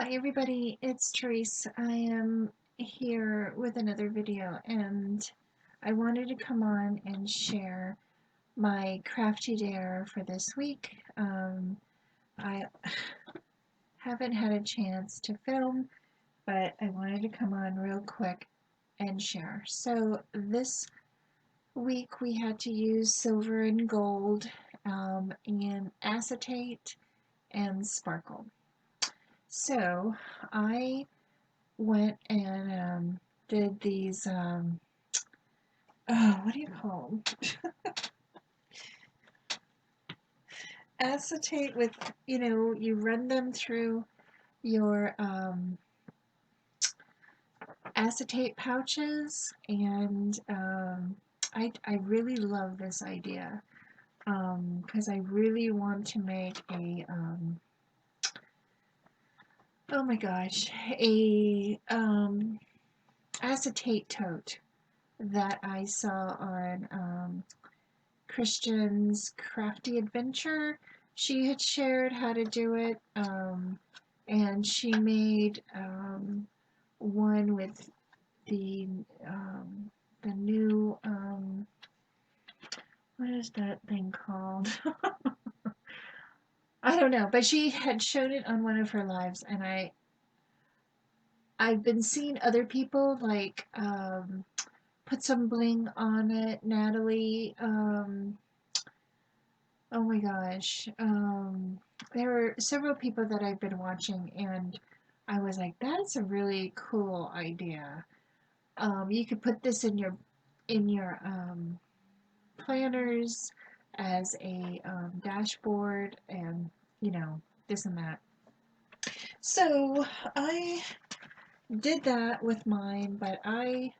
Hi everybody, it's Tereese. I am here with another video and I wanted to come on and share my crafty dare for this week. I haven't had a chance to film, but I wanted to come on real quick and share. So this week we had to use silver and gold and acetate and sparkle. So I went and did these, oh, what do you call them? Acetate with, you run them through your acetate pouches, and I really love this idea because I really want to make a, oh my gosh, a acetate tote that I saw on Christian's Crafty Adventure. She had shared how to do it, and she made one with the the new what is that thing called? I don't know, but she had shown it on one of her lives, and I've been seeing other people like put some bling on it. Natalie, oh my gosh. There were several people that I've been watching, and I was like, that's a really cool idea. You could put this in your planners as a dashboard, and this and that. So I did that with mine, but I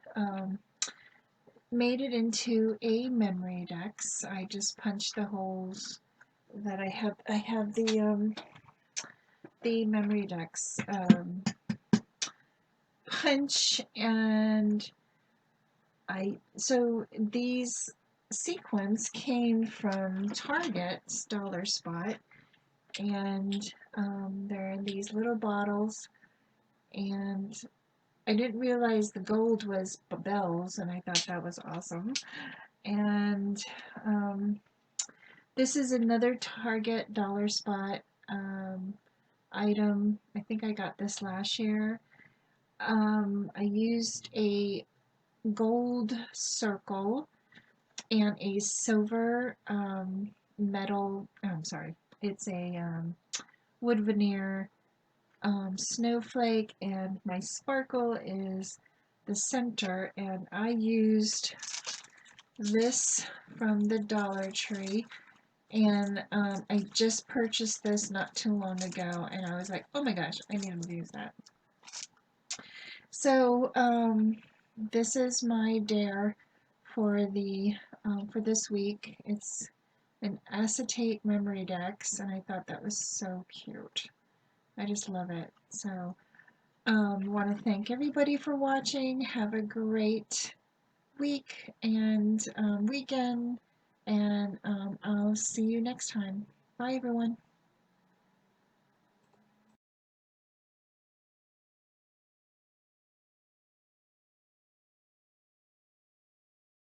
made it into a memory dex. I just punched the holes that I have. I have the memory dex punch, and so these sequins came from Target's Dollar Spot, and they're in these little bottles, and I didn't realize the gold was bells, and I thought that was awesome. And this is another Target Dollar Spot item. I think I got this last year. I used a gold circle and a silver metal, I'm sorry, it's a wood veneer snowflake, and my sparkle is the center, and I used this from the Dollar Tree, and I just purchased this not too long ago, and I was like, oh my gosh, I need to use that. So this is my dare for the for this week. It's an acetate memory dex, and I thought that was so cute. I just love it. So want to thank everybody for watching. Have a great week and weekend, and I'll see you next time. Bye everyone.